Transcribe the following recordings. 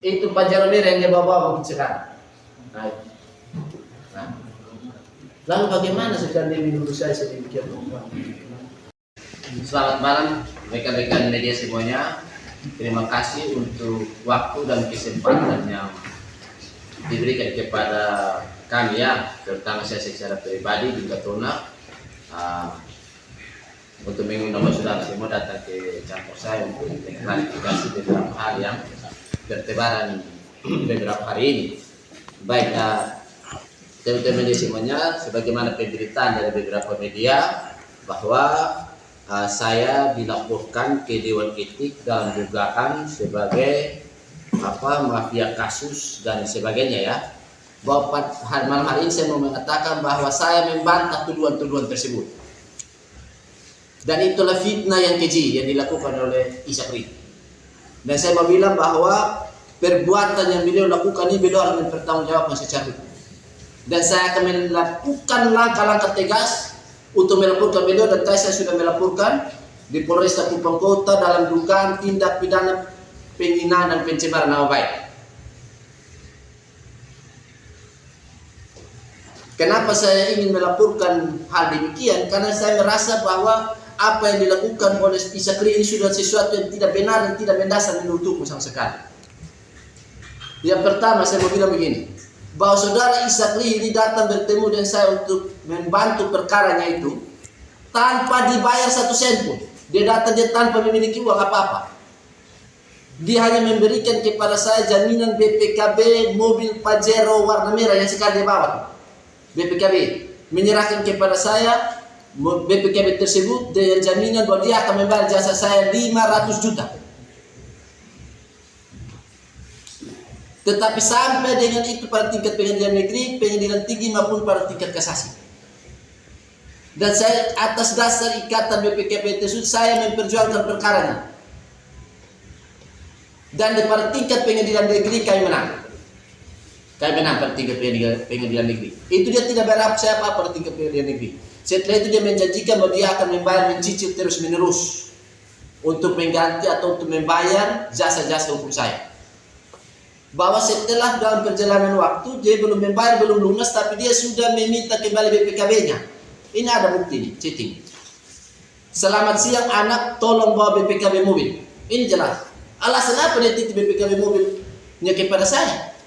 Itu Pajero Mir yang dia bawa sekarang. Nah, nah. Lalu bagaimana sekarang dia menurut saya sedemikian rupa? Selamat malam rekan-rekan media semuanya. Terima kasih untuk waktu dan kesempatan yang diberikan kepada kami ya, terutama saya secara pribadi juga Tuna, untuk mengundang saudara semua datang ke kantor saya untuk klarifikasi beberapa hal yang bertebaran beberapa hari ini. Baik, teman-teman media semuanya, sebagaimana pemberitaan dari beberapa media bahwa saya dilaporkan ke Dewan Etik dalam dugaan sebagai mafia kasus dan sebagainya ya. Bahwa malam hari ini saya mau mengatakan bahwa saya membantah tuduhan-tuduhan tersebut. Dan itulah fitnah yang keji yang dilakukan oleh Isakri. Dan saya mau bilang bahwa perbuatan yang beliau lakukan ini beliau harus bertanggung jawab secara hukum. Dan saya akan melakukan langkah-langkah tegas untuk melaporkan beliau, dan saya sudah melaporkan di Polresta Kupang Kota dalam dugaan tindak pidana penghinaan dan pencemaran nama baik. Kenapa saya ingin melaporkan hal demikian? Karena saya merasa bahwa apa yang dilakukan oleh Isakri ini sudah sesuatu yang tidak benar dan tidak mendasar menurut hukum sama sekali. Yang pertama saya mau bilang begini, bahwa saudara Isakri ini datang bertemu dengan saya untuk membantu perkaranya itu tanpa dibayar 1 sen pun. Dia datang dia tanpa memiliki uang apa-apa. Dia hanya memberikan kepada saya jaminan BPKB mobil Pajero warna merah yang sekarang dia bawa. BPKB menyerahkan kepada saya BPKB tersebut dengan jaminan bahwa dia akan membayar jasa saya 500 juta. Tetapi sampai dengan itu pada tingkat pengadilan negeri, pengadilan tinggi maupun pada tingkat kasasi. Dan saya atas dasar ikatan BPKB tersebut saya memperjuangkan perkaranya. Dan pada tingkat pengadilan negeri kami menang. Kami menang pada tingkat pengadilan negeri. Itu dia tidak berharap saya apa pada tingkat pengadilan negeri. Setelah itu dia menjanjikan bahwa dia akan membayar mencicil terus menerus untuk mengganti atau untuk membayar jasa-jasa hukum saya. Bahwa setelah dalam perjalanan waktu dia belum membayar, belum lunas, tapi dia sudah meminta kembali BPKB-nya. Ini ada bukti nih, chatting. Selamat siang anak, tolong bawa BPKB mobil. Ini jelas. Alasan apa dia titip BPKB mobilnya kepada saya?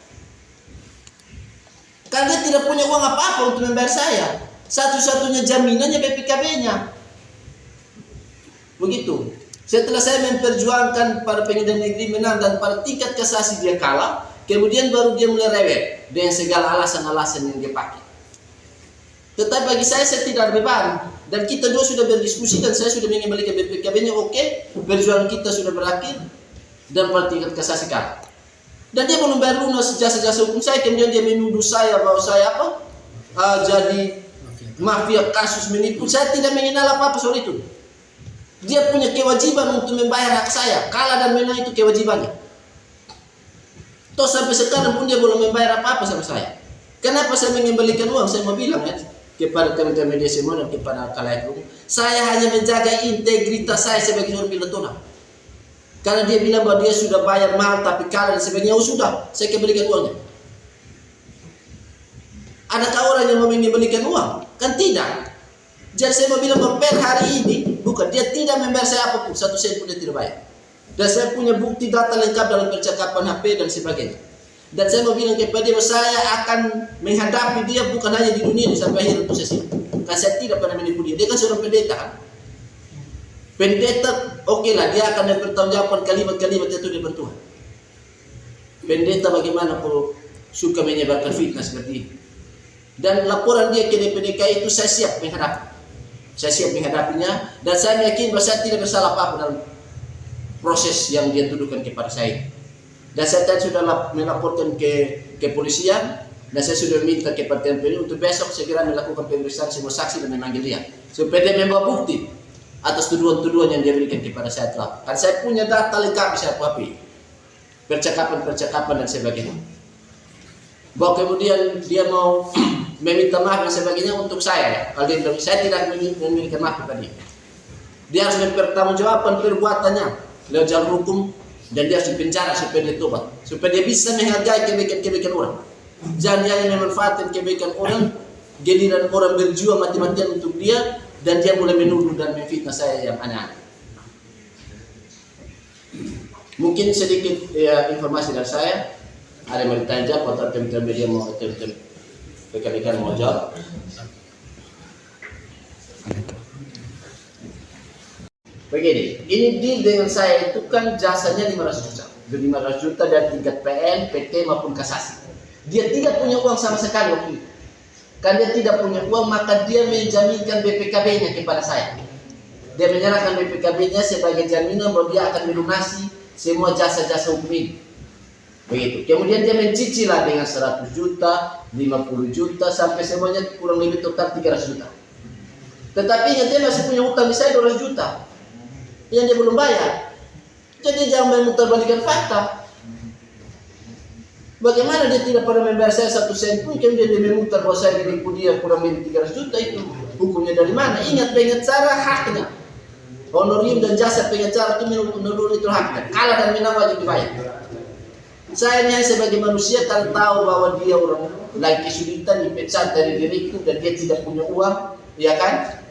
Karena dia tidak punya uang apa-apa untuk membayar saya. Satu-satunya jaminannya BPKB-nya. Begitu. Setelah saya memperjuangkan pada pengadilan negeri menang dan pada tingkat kasasi dia kalah, kemudian baru dia mulai rewel dengan segala alasan-alasan yang dia pakai. Tetapi bagi saya tidak ada beban. Dan kita dua sudah berdiskusi dan saya sudah mengembalikan BPKB-nya oke. Perjuangan kita sudah berakhir dan pada tingkat kasasi kalah. Dan dia belum bayar lunas jasa-jasa hukum saya, kemudian dia menuduh saya bahwa saya jadi mafia kasus menipu. Saya tidak mengenal apa-apa soal itu. Dia punya kewajiban untuk membayar hak saya. Kalah dan menang itu kewajibannya. Toh sampai sekarang pun dia belum membayar apa-apa sama saya. Kenapa saya mengembalikan uang? Saya mau bilang ya kepada teman-teman media semua dan kepada kalian umum, saya hanya menjaga integritas saya sebagai seorang pilot tuna. Karena dia bilang bahwa dia sudah bayar mahal tapi kalah dan sebagainya. Oh sudah, saya kembalikan uangnya. Adakah orang yang mau mengembalikan uang? Kan tidak. Jadi saya mau bilang bahwa per hari ini bukan, dia tidak membayar saya apapun, 1 sen pun dia tidak bayar. Dan saya punya bukti data lengkap dalam percakapan HP dan sebagainya. Dan saya mau bilang kepada dia bahwa saya akan menghadapi dia bukan hanya di dunia ini sampai akhir proses ini. Karena saya tidak pernah menipu dia. Dia kan seorang pendeta kan. Pendeta oke lah, dia akan mempertanggungjawabkan kalimat-kalimat itu di depan Tuhan. Pendeta bagaimana kalau suka menyebarkan fitnah seperti ini. Dan laporan dia ke DPDK itu saya siap menghadapi. Saya siap menghadapinya dan saya yakin bahwa saya tidak bersalah apa-apa dalam proses yang dia tuduhkan kepada saya. Dan saya tadi sudah melaporkan ke kepolisian dan saya sudah minta kepada TNI untuk besok segera melakukan pemeriksaan semua saksi dan memanggil dia supaya dia membawa bukti atas tuduhan-tuduhan yang dia berikan kepada saya telah. Karena saya punya data lengkap saya HP, percakapan-percakapan dan sebagainya. Bahwa kemudian dia mau meminta maaf dan sebagainya untuk saya. Kalau dia bilang saya tidak memiliki maaf kepada dia. Dia harus mempertanggungjawabkan perbuatannya lewat jalur hukum Dan dia harus dipenjara supaya dia tobat, supaya dia bisa menghargai kebaikan-kebaikan orang. Jangan dia hanya memanfaatkan kebaikan orang, giliran orang berjuang mati-matian untuk dia, dan dia mulai menuduh dan memfitnah saya yang aneh-aneh. Mungkin sedikit informasi dari saya. Ada yang mau ditanya atau teman-teman media mau rekan-rekan mau jawab? Begini, ini deal dengan saya itu kan jasanya 500 juta. 500 juta dari tingkat PN, PT maupun kasasi. Dia tidak punya uang sama sekali waktu itu. Kan dia tidak punya uang, maka dia menjaminkan BPKB-nya kepada saya. Dia menyerahkan BPKB-nya sebagai jaminan bahwa dia akan melunasi semua jasa-jasa hukum ini. Begitu. Kemudian dia mencicil lah dengan 100 juta, 50 juta, sampai semuanya kurang lebih total 300 juta. Tetapi dia masih punya utang di saya 200 juta. Yang dia belum bayar. Jadi jangan memutarbalikkan fakta. Bagaimana dia tidak pernah membayar saya 1 sen pun, kemudian dia memutar bahwa saya ditipu dia kurang lebih 300 juta, itu hukumnya dari mana? Ingat, pengacara haknya. Honorium dan jasa pengacara itu menurut itu haknya. Kalah dan menang wajib dibayar. Saya ini sebagai manusia kalau tahu bahwa dia orang lagi kesulitan, dipecat dari direktur dan dia tidak punya uang, ya kan?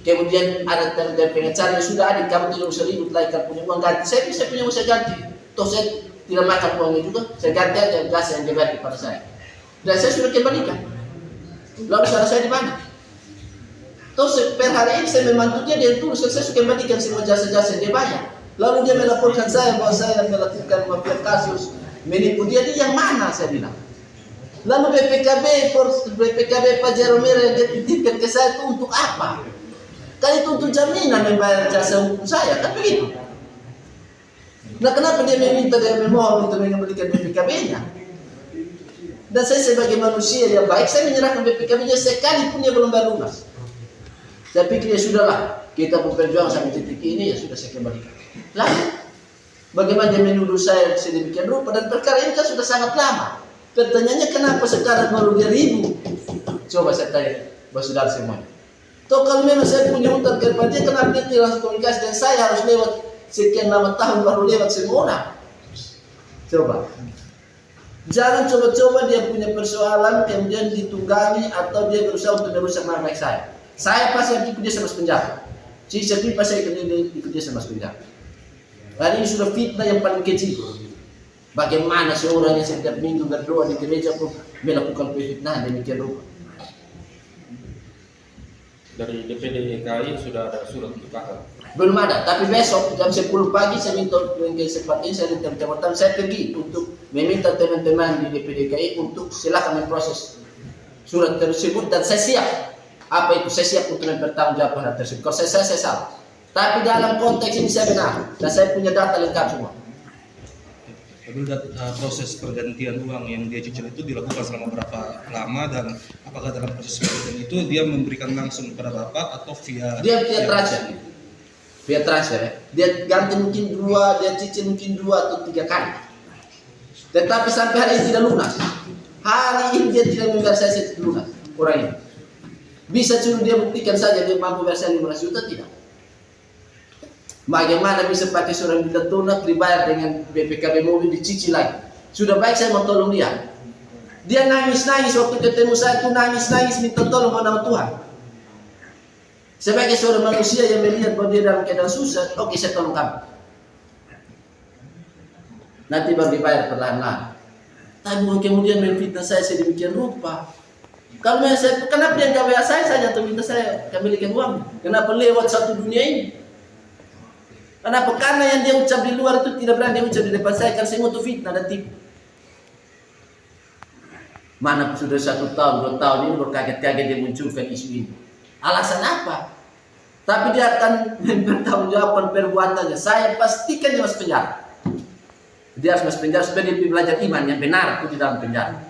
Kemudian ada dari pengacara yang sudah ada, kamu tidak usah ribut lagi, kamu punya uang ganti. Saya bisa punya uang, saya ganti. Toh saya tidak makan uangnya juga, saya ganti aja jasa yang dia bayar kepada saya. Dan saya sudah kembalikan. Lalu salah saya di mana? Toh per hari ini saya membantu dia tulis, saya sudah kembalikan semua jasa-jasa yang dia bayar. Lalu dia melaporkan saya bahwa saya melakukan mafia kasus, menipu dia yang mana, saya bilang. Lalu BPKB Pak Jeromel yang dia titipkan ke saya itu untuk apa? Kan itu untuk jaminan membayar jasa hukum saya, kan begitu. Nah, kenapa dia meminta dan memohon untuk mengembalikan BPKB-nya? Dan saya sebagai manusia yang baik, saya menyerahkan BPKB-nya sekalipun dia belum bayar lunas. Saya pikir ya sudahlah, kita berjuang sampai titik ini, ya sudah saya kembalikan. Lalu, bagaimana dia menuduh saya sedemikian rupa, dan perkara ini kan sudah sangat lama. Pertanyaannya kenapa sekarang baru dia ribut? Coba saya tanya, saudara semuanya. Toh kalau memang saya punya utang kepada dia, kenapa dia tidak langsung komunikasi dan saya harus lewat sekian lama tahun baru lewat semua orang? Coba. Jangan coba-coba dia punya persoalan kemudian ditunggangi atau dia berusaha untuk merusak nama baik saya. Saya pasti ikut dia sama penjara. Sisa pipa saya ikut dia sama penjara. Hari ini sudah fitnah yang paling kecil. Bagaimana seorang yang setiap minggu berdoa di gereja pun melakukan fitnah demikian rupa. Dari DPD DKI sudah ada surat untuk kakak? Belum ada, tapi besok jam 10 pagi saya minta kesempatan saya di kecamatan, saya pergi untuk meminta teman-teman di DPD DKI untuk silakan memproses surat tersebut dan saya siap. Apa itu? Saya siap untuk mempertanggungjawabkan hal tersebut. Kalau saya salah. Tapi dalam konteks ini saya benar dan saya punya data lengkap semua. Tapi proses pergantian uang yang dia cicil itu dilakukan selama berapa lama dan apakah dalam proses pergantian itu dia memberikan langsung kepada Bapak atau via transfer? Via transfer ya. Dia ganti mungkin 2, dia cicil mungkin 2 atau 3 kali. Tetapi sampai hari ini tidak lunas. Hari ini dia tidak membayar saya lunas. Orang ini. Bisa suruh dia buktikan saja dia mampu bayar saya 15 juta tidak. Bagaimana bisa pakai surat minta lunas dibayar dengan BPKB mobil dicicil lagi? Sudah baik saya mau tolong dia. Dia nangis-nangis waktu ketemu saya itu nangis-nangis minta tolong pada Tuhan. Sebagai seorang manusia yang melihat bahwa dia dalam keadaan susah, oke saya tolong kamu. Nanti baru dibayar perlahan-lahan. Tapi kemudian memfitnah saya sedemikian rupa. Kalau saya, kenapa dia nggak bayar saya saja atau minta saya kembalikan uang? Kenapa lewat satu dunia ini? Kenapa? Karena yang dia ucap di luar itu tidak berani dia ucap di depan saya. Karena semua itu fitnah dan tipu. Mana sudah 1 tahun, 2 tahun ini berkaget-kaget dia munculkan isu ini. Alasan apa? Tapi dia akan mempertanggungjawabkan perbuatannya. Saya pastikan dia masuk penjara. Dia harus masuk penjara supaya dia belajar iman yang benar itu di dalam penjara.